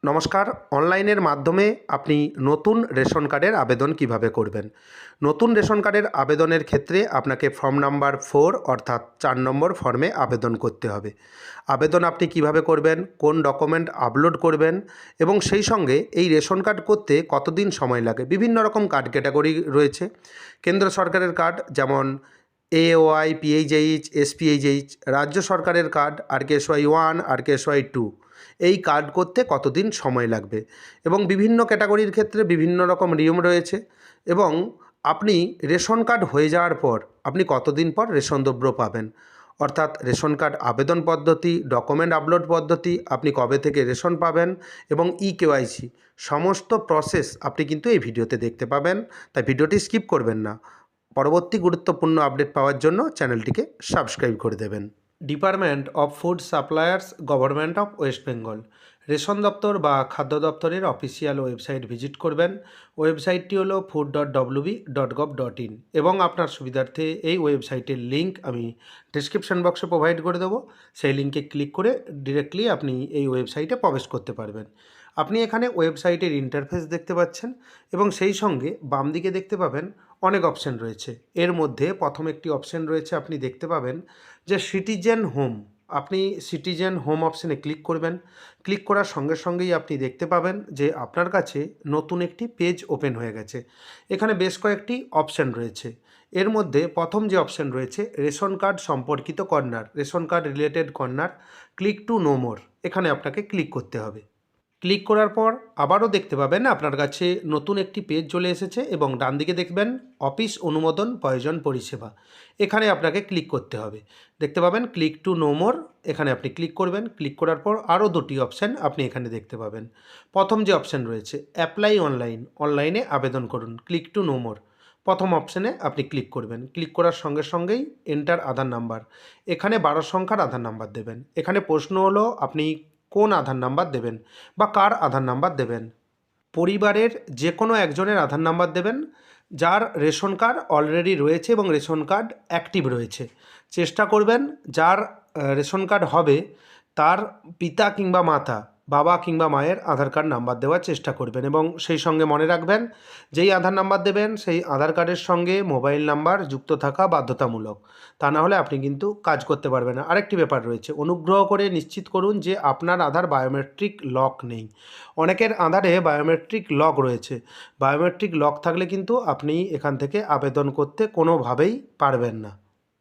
নমস্কার। অনলাইনের মাধ্যমে আপনি নতুন রেশন কার্ডের আবেদন কিভাবে করবেন। নতুন রেশন কার্ডের আবেদনের ক্ষেত্রে আপনাকে ফর্ম নাম্বার 4 অর্থাৎ 4 নম্বর ফর্মে আবেদন করতে হবে। আবেদন আপনি কিভাবে করবেন, কোন ডকুমেন্ট আপলোড করবেন এবং সেই সঙ্গে এই রেশন কার্ড করতে কতদিন সময় লাগে। বিভিন্ন রকম কার্ড ক্যাটাগরি রয়েছে। কেন্দ্র সরকারের কার্ড যেমন এওয়াই, পিএইচএইচ, এসপিএইচএইচ, রাজ্য সরকারের কার্ড আরকেএসওয়াই 1, আরকেএসওয়াই 2, এই কার্ড করতে কতদিন সময় লাগবে এবং বিভিন্ন ক্যাটাগরির ক্ষেত্রে বিভিন্ন রকম নিয়ম রয়েছে এবং আপনি রেশন কার্ড হয়ে যাওয়ার পর আপনি কতদিন পর রেশন দ্রব্য পাবেন, অর্থাৎ রেশন কার্ড আবেদন পদ্ধতি, ডকুমেন্ট আপলোড পদ্ধতি, আপনি কবে থেকে রেশন পাবেন এবং কেওয়াইসি সমস্ত প্রসেস আপনি কিন্তু এই ভিডিওতে দেখতে পাবেন। তাই ভিডিওটি স্কিপ করবেন না। পরবর্তী গুরুত্বপূর্ণ আপডেট পাওয়ার জন্য চ্যানেলটিকে সাবস্ক্রাইব করে দেবেন। Department of food suppliers, government of West Bengal, ration দপ্তর বা খাদ্য দপ্তরের অফিসিয়াল ওয়েবসাইট ভিজিট করবেন। ওয়েবসাইটটি হলো food.wb.gov.in এবং আপনার সুবিধার্থে এই ওয়েবসাইটের লিঙ্ক আমি ডিসক্রিপশন বক্সে প্রোভাইড করে দেবো। সেই লিঙ্কে ক্লিক করে ডিরেক্টলি আপনি এই ওয়েবসাইটে প্রবেশ করতে পারবেন। আপনি এখানে ওয়েবসাইটের ইন্টারফেস দেখতে পাচ্ছেন এবং সেই সঙ্গে বাম দিকে দেখতে পাবেন অনেক অপশান রয়েছে। এর মধ্যে প্রথম একটি অপশান রয়েছে, আপনি দেখতে পাবেন যে সিটিজেন হোম। আপনি সিটিজেন হোম অপশানে ক্লিক করবেন। ক্লিক করার সঙ্গে সঙ্গেই আপনি দেখতে পাবেন যে আপনার কাছে নতুন একটি পেজ ওপেন হয়ে গেছে। এখানে বেশ কয়েকটি অপশান রয়েছে। এর মধ্যে প্রথম যে অপশান রয়েছে রেশন কার্ড সম্পর্কিত corner, ration card related corner, click to know more, এখানে আপনাকে ক্লিক করতে হবে। ক্লিক করার পর আবারও দেখতে পাবেন আপনার কাছে নতুন একটি পেজ চলে এসেছে এবং ডান দিকে দেখবেন অফিস অনুমোদন প্রয়োজন পরিষেবা, এখানে আপনাকে ক্লিক করতে হবে। দেখতে পাবেন ক্লিক টু নো মোর, এখানে আপনি ক্লিক করবেন। ক্লিক করার পর আরও দুটি অপশান আপনি এখানে দেখতে পাবেন। প্রথম যে অপশান রয়েছে অ্যাপ্লাই অনলাইন, অনলাইনে আবেদন করুন, ক্লিক টু নো মোর, প্রথম অপশানে আপনি ক্লিক করবেন। ক্লিক করার সঙ্গে সঙ্গেই এন্টার আধার নাম্বার, এখানে 12 সংখ্যার আধার নাম্বার দেবেন। এখানে প্রশ্ন হলো আপনি কোন আধার নাম্বার দেবেন বা কার আধার নাম্বার দেবেন। পরিবারের যে কোনো একজনের আধার নাম্বার দেবেন যার রেশন কার্ড অলরেডি রয়েছে এবং রেশন কার্ড অ্যাক্টিভ রয়েছে। চেষ্টা করবেন যার রেশন কার্ড হবে তার পিতা কিংবা মাতা, বাবা কিংবা মায়ের আধার কার্ড নাম্বার দেওয়ার চেষ্টা করবেন এবং সেই সঙ্গে মনে রাখবেন যেই আধার নাম্বার দেবেন সেই আধার কার্ডের সঙ্গে মোবাইল নাম্বার যুক্ত থাকা বাধ্যতামূলক, তা না হলে আপনি কিন্তু কাজ করতে পারবেন না। আরেকটি ব্যাপার রয়েছে, অনুগ্রহ করে নিশ্চিত করুন যে আপনার আধার বায়োমেট্রিক লক নেই। অনেকের আধারে বায়োমেট্রিক লক রয়েছে। বায়োমেট্রিক লক থাকলে কিন্তু আপনি এখান থেকে আবেদন করতে কোনোভাবেই পারবেন না।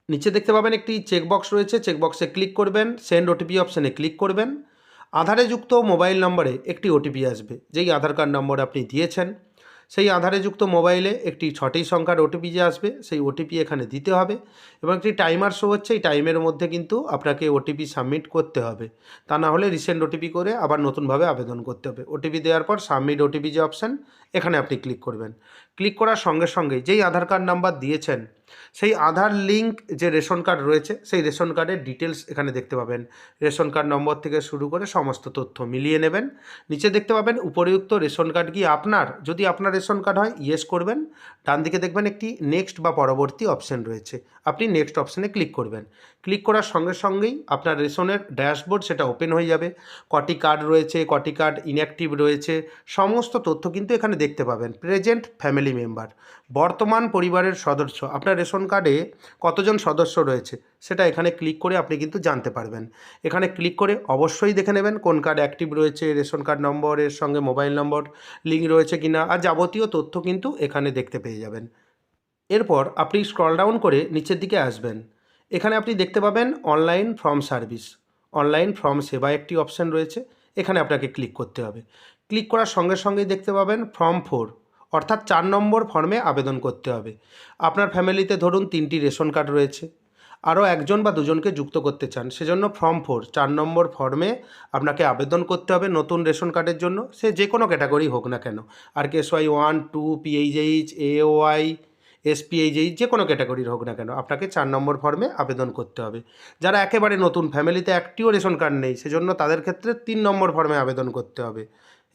নিচে দেখতে পাবেন একটি চেকবক্স রয়েছে, চেকবক্সে ক্লিক করবেন, সেন্ড ওটিপি অপশানে ক্লিক করবেন। আধারে যুক্ত মোবাইল নম্বরে একটি ওটিপি আসবে, যেই আধার কার্ড নম্বর আপনি দিয়েছেন সেই আধারে যুক্ত মোবাইলে একটি 6টি সংখ্যার ওটিপি যে আসবে সেই ওটিপি এখানে দিতে হবে এবং একটি টাইমার শো হচ্ছে, এই টাইমের মধ্যে কিন্তু আপনাকে ওটিপি সাবমিট করতে হবে, তা না হলে রিসেন্ট ওটিপি করে আবার নতুনভাবে আবেদন করতে হবে। ওটিপি দেওয়ার পর সাবমিট ওটিপি যে অপশান, এখানে আপনি ক্লিক করবেন। ক্লিক করার সঙ্গে সঙ্গেই যেই আধার কার্ড নাম্বার দিয়েছেন সেই আধার লিঙ্ক যে রেশন কার্ড রয়েছে সেই রেশন কার্ডের ডিটেলস এখানে দেখতে পাবেন। রেশন কার্ড নম্বর থেকে শুরু করে সমস্ত তথ্য মিলিয়ে নেবেন। নিচে দেখতে পাবেন উপরিউক্ত রেশন কার্ড কি আপনার, যদি আপনার রেশন কার্ড হয় ইয়েস করবেন। ডান দিকে দেখবেন একটি নেক্সট বা পরবর্তী অপশান রয়েছে, আপনি নেক্সট অপশানে ক্লিক করবেন। ক্লিক করার সঙ্গে সঙ্গেই আপনার রেশনের ড্যাশবোর্ড সেটা ওপেন হয়ে যাবে। কটি কার্ড রয়েছে, কটি কার্ড ইনঅ্যাক্টিভ রয়েছে, সমস্ত তথ্য কিন্তু এখানে দেখতে পাবেন। প্রেজেন্ট ফ্যামিলি মেম্বার, বর্তমান পরিবারের সদস্য, আপনার রেশন কার্ডে কতজন সদস্য রয়েছে সেটা এখানে ক্লিক করে আপনি কিন্তু জানতে পারবেন। এখানে ক্লিক করে অবশ্যই দেখে নেবেন কোন কার্ড অ্যাক্টিভ রয়েছে, রেশন কার্ড নম্বরের সঙ্গে মোবাইল নম্বর লিঙ্ক রয়েছে কিনা, আর যাবতীয় তথ্য কিন্তু এখানে দেখতে পেয়ে যাবেন। এরপর আপনি স্ক্রল ডাউন করে নিচের দিকে আসবেন। এখানে আপনি দেখতে পাবেন online form service, online form সেবা একটি অপশান রয়েছে, এখানে আপনাকে ক্লিক করতে হবে। ক্লিক করার সঙ্গে সঙ্গেই দেখতে পাবেন ফর্ম 4 অর্থাৎ 4 নম্বর ফর্মে আবেদন করতে হবে। আপনার ফ্যামিলিতে ধরুন 3টি রেশন কার্ড রয়েছে, আরও একজন বা দুজনকে যুক্ত করতে চান, সেজন্য ফর্ম 4 4 নম্বর ফর্মে আপনাকে আবেদন করতে হবে নতুন রেশন কার্ডের জন্য, সে যে কোনো ক্যাটাগরি হোক না কেন, আরকেএসওয়াই 1, 2, পিএইচএইচ, এওয়াই, এসপিএইচএইচ, যে কোনো ক্যাটাগরির হোক না কেন আপনাকে 4 নম্বর ফর্মে আবেদন করতে হবে। যারা একেবারে নতুন, ফ্যামিলিতে একটিও রেশন কার্ড নেই, সেজন্য তাদের ক্ষেত্রে 3 নম্বর ফর্মে আবেদন করতে হবে।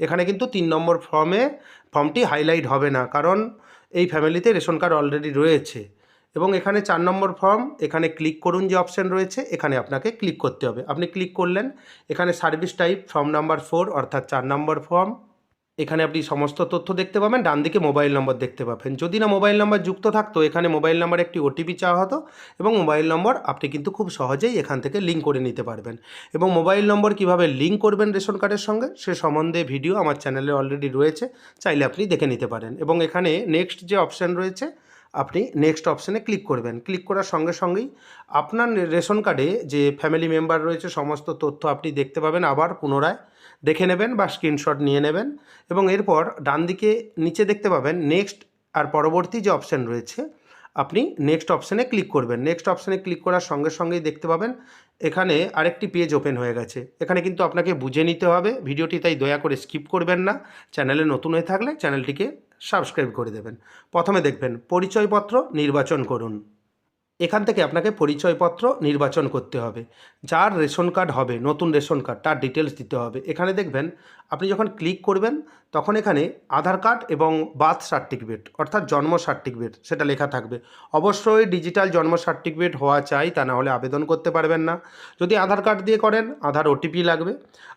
এখানে কিন্তু 3 নম্বর ফর্মটি হাইলাইট হবে না, কারণ এই ফ্যামিলিতে রেশন কার্ড অলরেডি রয়েছে এবং এখানে 4 নম্বর ফর্ম, এখানে ক্লিক করুন যে অপশান রয়েছে, এখানে আপনাকে ক্লিক করতে হবে। আপনি ক্লিক করলেন, এখানে সার্ভিস টাইপ ফর্ম নাম্বার 4 অর্থাৎ 4 নম্বর ফর্ম। এখানে আপনি সমস্ত তথ্য দেখতে পাবেন, ডান দিকে মোবাইল নম্বর দেখতে পাবেন। যদি না মোবাইল নম্বর যুক্ত থাকতো, এখানে মোবাইল নম্বরে একটি ওটিপি চাওয়া হতো এবং মোবাইল নম্বর আপনি কিন্তু খুব সহজেই এখান থেকে লিঙ্ক করে নিতে পারবেন। এবং মোবাইল নম্বর কিভাবে লিঙ্ক করবেন রেশন কার্ডের সঙ্গে সে সম্বন্ধে ভিডিও আমার চ্যানেলে অলরেডি রয়েছে, চাইলে আপনি দেখে নিতে পারেন। এবং এখানে নেক্সট যে অপশান রয়েছে, আপনি নেক্সট অপশানে ক্লিক করবেন। ক্লিক করার সঙ্গে সঙ্গেই আপনার রেশন কার্ডে যে ফ্যামিলি মেম্বার রয়েছে সমস্ত তথ্য আপনি দেখতে পাবেন, আবার পুনরায় দেখে নেবেন বা স্ক্রিনশট নিয়ে নেবেন। এবং এরপর ডান দিকে নিচে দেখতে পাবেন নেক্সট আর পরবর্তী যে অপশান রয়েছে, আপনি নেক্সট অপশানে ক্লিক করবেন। নেক্সট অপশানে ক্লিক করার সঙ্গে সঙ্গেই দেখতে পাবেন এখানে আরেকটি পেজ ওপেন হয়ে গেছে। এখানে কিন্তু আপনাকে বুঝে নিতে হবে ভিডিওটি, তাই দয়া করে স্কিপ করবেন না। চ্যানেলে নতুন হয়ে থাকলে চ্যানেলটিকে সাবস্ক্রাইব করে দেবেন। প্রথমে দেখবেন পরিচয়পত্র নির্বাচন করুন। এখান থেকে আপনাকে পরিচয়পত্র নির্বাচন করতে হবে। যার রেশন কার্ড হবে, নতুন রেশন কার্ড, তার ডিটেলস দিতে হবে। এখানে দেখবেন আপনি যখন ক্লিক করবেন তখন এখানে আধার কার্ড এবং বার্থ সার্টিফিকেট অর্থাৎ জন্ম সার্টিফিকেট সেটা লেখা থাকবে। অবশ্যই ডিজিটাল জন্ম সার্টিফিকেট হওয়া চাই, তা না হলে আবেদন করতে পারবেন না। যদি আধার কার্ড দিয়ে করেন, আধার ওটিপি লাগবে।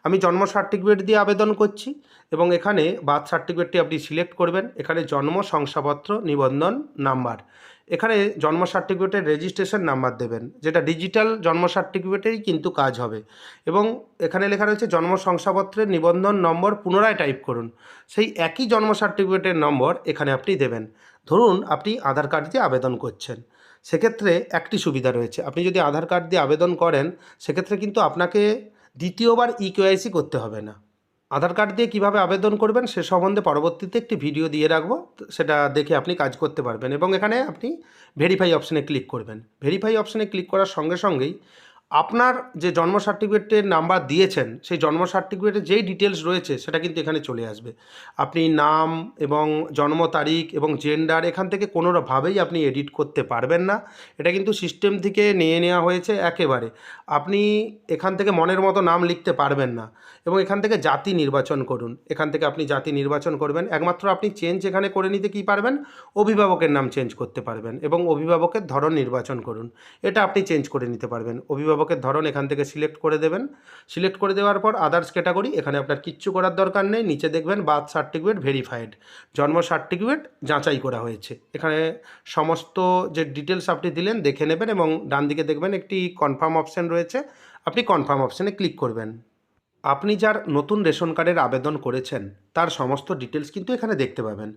আমি জন্ম সার্টিফিকেট দিয়ে আবেদন করছি এবং এখানে বার্থ সার্টিফিকেটটি আপনি সিলেক্ট করবেন। এখানে জন্ম শংসাপত্র নিবন্ধন নাম্বার, এখানে জন্ম সার্টিফিকেটের রেজিস্ট্রেশন নাম্বার দেবেন, যেটা ডিজিটাল জন্ম সার্টিফিকেটেরই কিন্তু কাজ হবে। এবং এখানে লেখা রয়েছে জন্ম শংসাপত্রের নিবন্ধন নম্বর, পুনরায় টাইপ করুন। সেই একই জন্ম সার্টিফিকেটের নম্বর এখানে আপনি দেবেন। ধরুন আপনি আধার কার্ড দিয়ে আবেদন করছেন, সেক্ষেত্রে একটি সুবিধা রয়েছে। আপনি যদি আধার কার্ড দিয়ে আবেদন করেন, সেক্ষেত্রে কিন্তু আপনাকে দ্বিতীয়বার ইকেওয়াইসি করতে হবে না। আধার কার্ড দিয়ে কীভাবে আবেদন করবেন সে সম্বন্ধে পরবর্তীতে একটি ভিডিও দিয়ে রাখবো, সেটা দেখে আপনি কাজ করতে পারবেন। এবং এখানে আপনি ভেরিফাই অপশানে ক্লিক করবেন। ভেরিফাই অপশানে ক্লিক করার সঙ্গে সঙ্গেই আপনার যে জন্ম সার্টিফিকেটের নাম্বার দিয়েছেন, সেই জন্ম সার্টিফিকেটে যেই ডিটেলস রয়েছে সেটা কিন্তু এখানে চলে আসবে। আপনি নাম এবং জন্ম তারিখ এবং জেন্ডার এখান থেকে কোনোভাবেই আপনি এডিট করতে পারবেন না। এটা কিন্তু সিস্টেম থেকে নিয়ে নেওয়া হয়েছে একেবারে। আপনি এখান থেকে মনের মতো নাম লিখতে পারবেন না। এবং এখান থেকে জাতি নির্বাচন করুন। এখান থেকে আপনি জাতি নির্বাচন করবেন। একমাত্র আপনি চেঞ্জ এখানে করে নিতে কী পারবেন, অভিভাবকের নাম চেঞ্জ করতে পারবেন। এবং অভিভাবকের ধরন নির্বাচন করুন, এটা আপনি চেঞ্জ করে নিতে পারবেন। অভিভাবকের ধরন এখান থেকে সিলেক্ট করে দেবেন। সিলেক্ট করে দেওয়ার পর আদার্স ক্যাটাগরি, এখানে আপনার কিচ্ছু করার দরকার নেই। নিচে দেখবেন বার্থ সার্টিফিকেট ভেরিফাইড, জন্ম সার্টিফিকেট যাচাই করা হয়েছে। এখানে সমস্ত যে ডিটেলস আপনি দিলেন দেখে নেবেন এবং ডান দিকে দেখবেন একটি কনফার্ম অপশান রয়েছে, আপনি কনফার্ম অপশানে ক্লিক করবেন। আপনি যার নতুন রেশন কার্ডের আবেদন করেছেন তার সমস্ত ডিটেলস কিন্তু এখানে দেখতে পাবেন।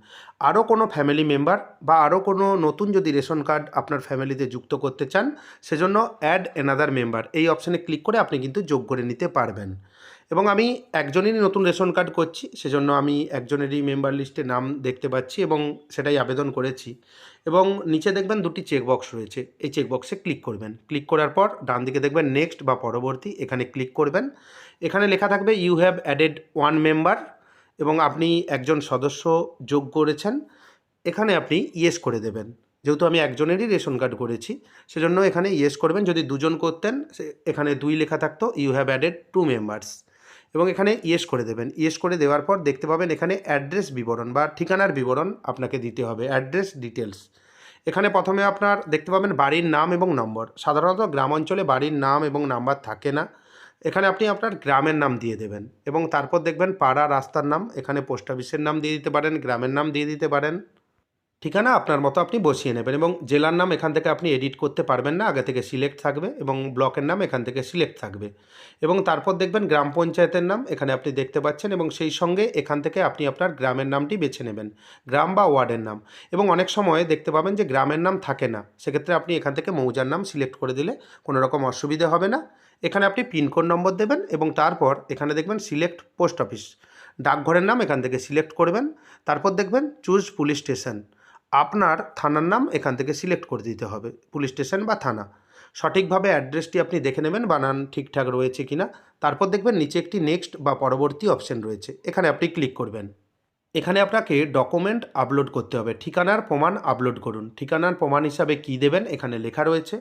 আরও কোনো ফ্যামিলি মেম্বার বা আরও কোনো নতুন যদি রেশন কার্ড আপনার ফ্যামিলিতে যুক্ত করতে চান, সেজন্য অ্যাড অ্যানাদার মেম্বার এই অপশানে ক্লিক করে আপনি কিন্তু যোগ করে নিতে পারবেন। এবং আমি একজনেরই নতুন রেশন কার্ড করছি, সেজন্য আমি একজনেরই মেম্বার লিস্টে নাম দেখতে পাচ্ছি এবং সেটাই আবেদন করেছি। এবং নিচে দেখবেন দুটি চেকবক্স রয়েছে, এই চেকবক্সে ক্লিক করবেন। ক্লিক করার পর ডান দিকে দেখবেন নেক্সট বা পরবর্তী, এখানে ক্লিক করবেন। এখানে লেখা থাকবে you have added one member এবং আপনি একজন সদস্য যোগ করেছেন। এখানে আপনি ইয়েস করে দেবেন। যেহেতু আমি একজনেরই রেশন কার্ড করেছি, সেজন্য এখানে ইয়েস করবেন। যদি দুজন করতেন, এখানে 2 লেখা থাকতো, ইউ হ্যাভ অ্যাডেড 2 মেম্বার্স। এবং এখানে ইয়েস করে দেবেন। ইয়েস করে দেওয়ার পর দেখতে পাবেন এখানে অ্যাড্রেস বিবরণ বা ঠিকানার বিবরণ আপনাকে দিতে হবে, অ্যাড্রেস ডিটেলস। এখানে প্রথমে আপনার দেখতে পাবেন বাড়ির নাম এবং নম্বর। সাধারণত গ্রাম অঞ্চলে বাড়ির নাম এবং নাম্বার থাকে না, এখানে আপনি আপনার গ্রামের নাম দিয়ে দেবেন। এবং তারপর দেখবেন পাড়া, রাস্তার নাম, এখানে পোস্ট অফিসের নাম দিয়ে দিতে পারেন, গ্রামের নাম দিয়ে দিতে পারেন। ঠিকানা আপনার মতো আপনি বসিয়ে নেবেন। এবং জেলার নাম এখান থেকে আপনি এডিট করতে পারবেন না, আগে থেকে সিলেক্ট থাকবে। এবং ব্লকের নাম এখান থেকে সিলেক্ট থাকবে। এবং তারপর দেখবেন গ্রাম পঞ্চায়েতের নাম এখানে আপনি দেখতে পাচ্ছেন এবং সেই সঙ্গে এখান থেকে আপনি আপনার গ্রামের নামটি বেছে নেবেন, গ্রাম বা ওয়ার্ডের নাম। এবং অনেক সময় দেখতে পাবেন যে গ্রামের নাম থাকে না, সেক্ষেত্রে আপনি এখান থেকে মৌজার নাম সিলেক্ট করে দিলে কোনো রকম অসুবিধা হবে না। এখানে আপনি পিনকোড নম্বর দেবেন এবং তারপর এখানে দেখবেন সিলেক্ট পোস্ট অফিস, ডাকঘরের নাম এখান থেকে সিলেক্ট করবেন। তারপর দেখবেন চুজ পুলিশ স্টেশন, আপনার থানার নাম এখান থেকে সিলেক্ট করে দিতে হবে, পুলিশ স্টেশন বা থানা। সঠিকভাবে অ্যাড্রেসটি আপনি দেখে নেবেন বানান ঠিকঠাক রয়েছে কিনা। তারপর দেখবেন নিচে একটি নেক্সট বা পরবর্তী অপশন রয়েছে, এখানে আপনি ক্লিক করবেন। এখানে আপনাকে ডকুমেন্ট আপলোড করতে হবে, ঠিকানার প্রমাণ আপলোড করুন। ঠিকানার প্রমাণ হিসাবে কী দেবেন এখানে লেখা রয়েছে।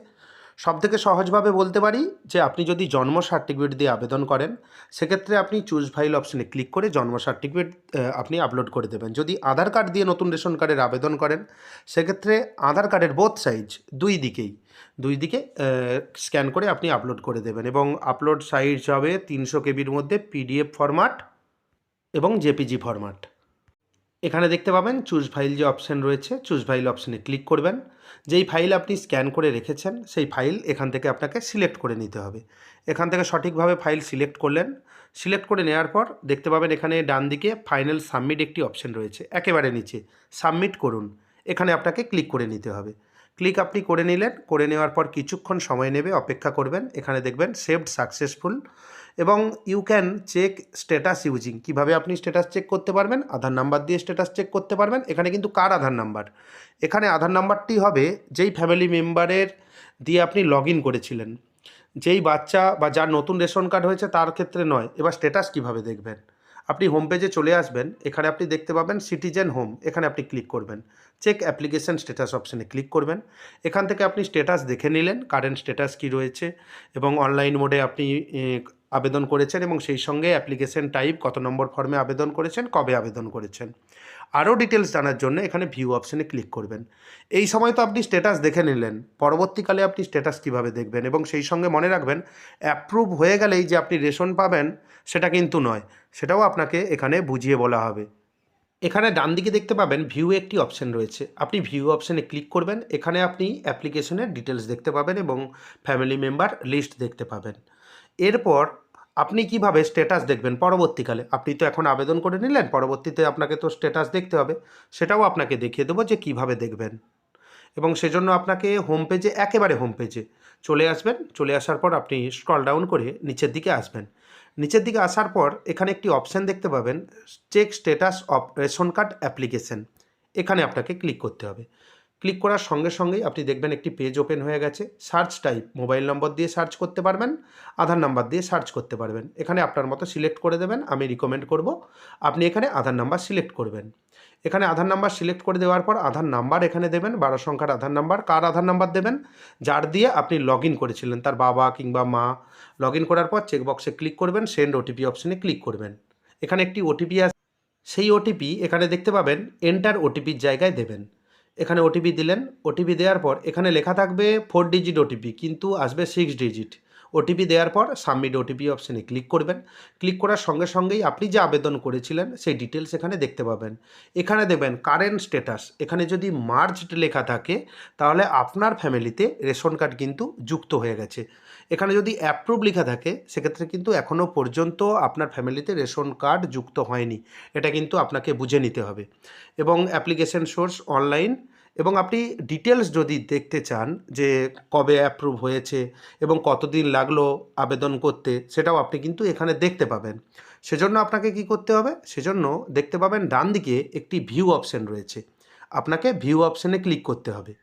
সবথেকে সহজভাবে বলতে পারি যে আপনি যদি জন্ম সার্টিফিকেট দিয়ে আবেদন করেন, সেক্ষেত্রে আপনি চুজ ফাইল অপশনে ক্লিক করে জন্ম সার্টিফিকেট আপনি আপলোড করে দেবেন। যদি আধার কার্ড দিয়ে নতুন রেশন কার্ডের আবেদন করেন, সেক্ষেত্রে আধার কার্ডের বোথ সাইজ দুই দিকে স্ক্যান করে আপনি আপলোড করে দেবেন এবং আপলোড সাইজ হবে 300 কেবির মধ্যে পিডিএফ ফরম্যাট এবং জেপিজি ফরম্যাট। এখানে দেখতে পাবেন চুজ ফাইল যে অপশান রয়েছে, চুজ ফাইল অপশানে ক্লিক করবেন। যেই ফাইল আপনি স্ক্যান করে রেখেছেন সেই ফাইল এখান থেকে আপনাকে সিলেক্ট করে নিতে হবে। এখান থেকে সঠিকভাবে ফাইল সিলেক্ট করলেন। সিলেক্ট করে নেওয়ার পর দেখতে পাবেন এখানে ডান দিকে ফাইনাল সাবমিট একটি অপশান রয়েছে, একেবারে নিচে সাবমিট করুন, এখানে আপনাকে ক্লিক করে নিতে হবে। ক্লিক আপনি করে নিলেন, করে নেওয়ার পর কিছুক্ষণ সময় নেবে, অপেক্ষা করবেন। এখানে দেখবেন সেভড সাকসেসফুল এবং you can check status using. কীভাবে আপনি স্ট্যাটাস চেক করতে পারবেন? আধার নাম্বার দিয়ে স্ট্যাটাস চেক করতে পারবেন। এখানে কিন্তু কার আধার নাম্বার? এখানে আধার নাম্বারটি হবে যেই ফ্যামিলি মেম্বারের দিয়ে আপনি লগ ইন করেছিলেন। যেই বাচ্চা বা যার নতুন রেশন কার্ড হয়েছে তার ক্ষেত্রে নয়। এবার স্ট্যাটাস কীভাবে দেখবেন? আপনি হোম পেজে চলে আসবেন, এখানে আপনি দেখতে পাবেন সিটিজেন হোম, এখানে আপনি ক্লিক করবেন। চেক অ্যাপ্লিকেশন স্ট্যাটাস অপশানে ক্লিক করবেন। এখান থেকে আপনি স্ট্যাটাস দেখে নিলেন, কারেন্ট স্ট্যাটাস কী রয়েছে এবং অনলাইন মোডে আপনি আবেদন করেছেন এবং সেই সঙ্গে অ্যাপ্লিকেশন টাইপ, কত নম্বর ফর্মে আবেদন করেছেন, কবে আবেদন করেছেন। আরও ডিটেলস জানার জন্য এখানে ভিউ অপশানে ক্লিক করবেন। এই সময় তো আপনি স্ট্যাটাস দেখে নিলেন, পরবর্তীকালে আপনি স্ট্যাটাস কীভাবে দেখবেন এবং সেই সঙ্গে মনে রাখবেন অ্যাপ্রুভ হয়ে গেলেই যে আপনি রেশন পাবেন সেটা কিন্তু নয়, সেটাও আপনাকে এখানে বুঝিয়ে বলা হবে। এখানে ডান দিকে দেখতে পাবেন ভিউ একটি অপশান রয়েছে, আপনি ভিউ অপশানে ক্লিক করবেন। এখানে আপনি অ্যাপ্লিকেশনের ডিটেলস দেখতে পাবেন এবং ফ্যামিলি মেম্বার লিস্ট দেখতে পাবেন। এরপর আপনি কিভাবে স্ট্যাটাস দেখবেন পরবর্তীকালে? আপনি তো এখন আবেদন করে নিলেন, পরবর্তীতে আপনাকে তো স্ট্যাটাস দেখতে হবে, সেটাও আপনাকে দেখিয়ে দেবো যে কিভাবে দেখবেন। এবং সেজন্য আপনাকে হোম পেজে, একেবারে হোম পেজে চলে আসবেন। চলে আসার পর আপনি স্ক্রল ডাউন করে নিচের দিকে আসবেন। নিচের দিকে আসার পর এখানে একটি অপশান দেখতে পাবেন, check status of ration card application, এখানে আপনাকে ক্লিক করতে হবে। ক্লিক করার সঙ্গে সঙ্গেই আপনি দেখবেন একটি পেজ ওপেন হয়ে গেছে। সার্চ টাইপ, মোবাইল নম্বর দিয়ে সার্চ করতে পারবেন, আধার নাম্বার দিয়ে সার্চ করতে পারবেন। এখানে আপনার মতো সিলেক্ট করে দেবেন, আমি রিকমেন্ড করব আপনি এখানে আধার নাম্বার সিলেক্ট করবেন। এখানে আধার নাম্বার সিলেক্ট করে দেওয়ার পর আধার নাম্বার এখানে দেবেন, 12 সংখ্যার আধার নাম্বার। কার আধার নাম্বার দেবেন? যার দিয়ে আপনি লগ ইন করেছিলেন, তার বাবা কিংবা মা। লগ ইন করার পর চেকবক্সে ক্লিক করবেন, সেন্ড ওটিপি অপশানে ক্লিক করবেন। এখানে একটি ওটিপি আসবে, সেই ওটিপি এখানে দেখতে পাবেন এন্টার ওটিপির জায়গায় দেবেন। এখানে ওটিপি দিলেন, ওটিপি দেওয়ার পর এখানে লেখা থাকবে 4 ডিজিট ওটিপি, কিন্তু আসবে 6 ডিজিট। ওটিপি দেওয়ার পর সাবমিট ওটিপি অপশানে ক্লিক করবেন। ক্লিক করার সঙ্গে সঙ্গেই আপনি যে আবেদন করেছিলেন সেই ডিটেলস এখানে দেখতে পাবেন। এখানে দেখবেন কারেন্ট স্ট্যাটাস, এখানে যদি মার্জড লেখা থাকে তাহলে আপনার ফ্যামিলিতে রেশন কার্ড কিন্তু যুক্ত হয়ে গেছে। এখানে যদি অ্যাপ্রুভ লেখা থাকে সেক্ষেত্রে কিন্তু এখনও পর্যন্ত আপনার ফ্যামিলিতে রেশন কার্ড যুক্ত হয়নি, এটা কিন্তু আপনাকে বুঝে নিতে হবে। এবং অ্যাপ্লিকেশন সোর্স অনলাইন, এবং আপনি ডিটেলস যদি দেখতে চান যে কবে অ্যাপ্রুভ হয়েছে এবং কতদিন লাগলো আবেদন করতে, সেটাও আপনি কিন্তু এখানে দেখতে পাবেন। সেজন্য আপনাকে কি করতে হবে? সেজন্য দেখতে পাবেন ডান দিকে একটি ভিউ অপশান রয়েছে, আপনাকে ভিউ অপশানে ক্লিক করতে হবে।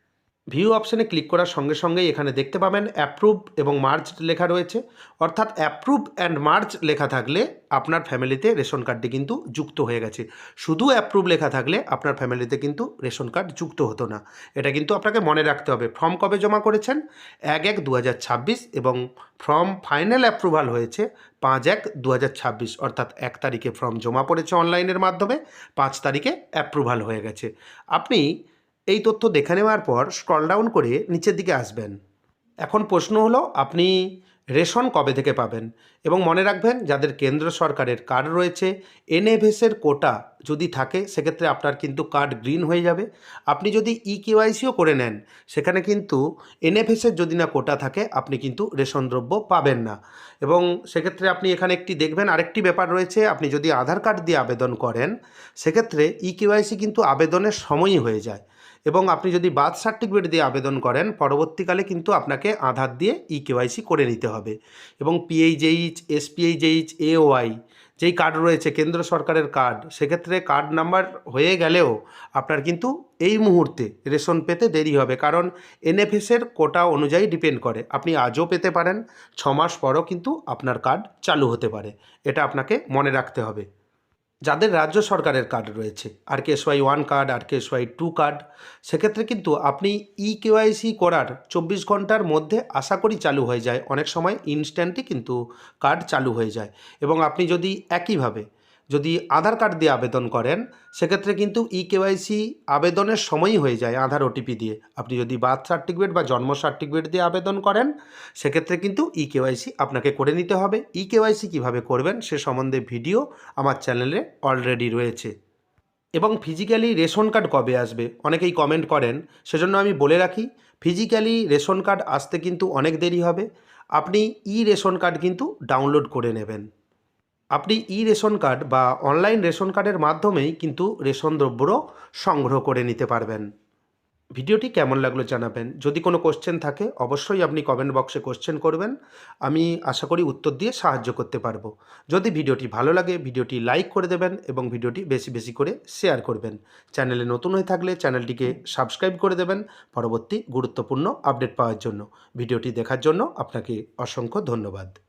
ভিউ অপশানে ক্লিক করার সঙ্গে সঙ্গেই এখানে দেখতে পাবেন অ্যাপ্রুভ এবং মার্জ লেখা রয়েছে, অর্থাৎ অ্যাপ্রুভ অ্যান্ড মার্জ লেখা থাকলে আপনার ফ্যামিলিতে রেশন কার্ডটি কিন্তু যুক্ত হয়ে গেছে। শুধু অ্যাপ্রুভ লেখা থাকলে আপনার ফ্যামিলিতে কিন্তু রেশন কার্ড যুক্ত হতো না, এটা কিন্তু আপনাকে মনে রাখতে হবে। ফর্ম কবে জমা করেছেন? 1/1/2026 এবং ফর্ম ফাইনাল অ্যাপ্রুভাল হয়েছে 5/1/2026, অর্থাৎ 1 তারিখে ফর্ম জমা পড়েছে অনলাইনের মাধ্যমে, 5 তারিখে অ্যাপ্রুভাল হয়ে গেছে। আপনি এই তথ্য দেখে নেওয়ার পর স্ক্রল ডাউন করে নিচের দিকে আসবেন। এখন প্রশ্ন হলো আপনি রেশন কবে থেকে পাবেন? এবং মনে রাখবেন যাদের কেন্দ্র সরকারের কার্ড রয়েছে, এনএফএসের কোটা যদি থাকে সেক্ষেত্রে আপনার কিন্তু কার্ড গ্রিন হয়ে যাবে। আপনি যদি ইকেওয়াইসিও করে নেন সেখানে কিন্তু এনএফএসের যদি না কোটা থাকে আপনি কিন্তু রেশন দ্রব্য পাবেন না। এবং সেক্ষেত্রে আপনি এখানে একটি দেখবেন আরেকটি ব্যাপার রয়েছে, আপনি যদি আধার কার্ড দিয়ে আবেদন করেন সেক্ষেত্রে ইকেওয়াইসি কিন্তু আবেদনের সময়ই হয়ে যায়। এবং আপনি যদি বার্থ সার্টিফিকেট দিয়ে আবেদন করেন পরবর্তীকালে কিন্তু আপনাকে আধার দিয়ে ইকেওয়াইসি করে নিতে হবে। এবং পিএইচএইচ, এসপিএইচএইচ, এওআই যেই কার্ড রয়েছে কেন্দ্র সরকারের কার্ড, সেক্ষেত্রে কার্ড নাম্বার হয়ে গেলেও আপনার কিন্তু এই মুহূর্তে রেশন পেতে দেরি হবে, কারণ এনএফএসের কোটা অনুযায়ী ডিপেন্ড করে। আপনি আজও পেতে পারেন, 6 মাস পরও কিন্তু আপনার কার্ড চালু হতে পারে, এটা আপনাকে মনে রাখতে হবে। যাদের রাজ্য সরকারের কার্ড রয়েছে RKSY 1 কার্ড, RKSY 2 কার্ড, সেক্ষেত্রে কিন্তু আপনি ইকেওয়াইসি করার 24 ঘন্টার মধ্যে আশা করি চালু হয়ে যায়। অনেক সময় ইনস্ট্যান্টই কিন্তু কার্ড চালু হয়ে যায়। এবং আপনি যদি একইভাবে যদি আধার কার্ড দিয়ে আবেদন করেন, সেক্ষেত্রে কিন্তু ইকেওয়াইসি আবেদনের সময়ই হয়ে যায় আধার ওটিপি দিয়ে। আপনি যদি বার্থ সার্টিফিকেট বা জন্ম সার্টিফিকেট দিয়ে আবেদন করেন, সেক্ষেত্রে কিন্তু ইকেওয়াইসি আপনাকে করে নিতে হবে। ইকেওয়াইসি কীভাবে করবেন সে সম্বন্ধে ভিডিও আমার চ্যানেলে অলরেডি রয়েছে। এবং ফিজিক্যালি রেশন কার্ড কবে আসবে অনেকেই কমেন্ট করেন, সেজন্য আমি বলে রাখি, ফিজিক্যালি রেশন কার্ড আসতে কিন্তু অনেক দেরি হবে। আপনি রেশন কার্ড কিন্তু ডাউনলোড করে নেবেন। আপনি রেশন কার্ড বা অনলাইন রেশন কার্ডের মাধ্যমেই কিন্তু রেশন দ্রব্যও সংগ্রহ করে নিতে পারবেন। ভিডিওটি কেমন লাগলো জানাবেন। যদি কোনো কোশ্চেন থাকে অবশ্যই আপনি কমেন্ট বক্সে কোশ্চেন করবেন, আমি আশা করি উত্তর দিয়ে সাহায্য করতে পারবো। যদি ভিডিওটি ভালো লাগে ভিডিওটি লাইক করে দেবেন এবং ভিডিওটি বেশি বেশি করে শেয়ার করবেন। চ্যানেলে নতুন হয়ে থাকলে চ্যানেলটিকে সাবস্ক্রাইব করে দেবেন পরবর্তী গুরুত্বপূর্ণ আপডেট পাওয়ার জন্য। ভিডিওটি দেখার জন্য আপনাকে অসংখ্য ধন্যবাদ।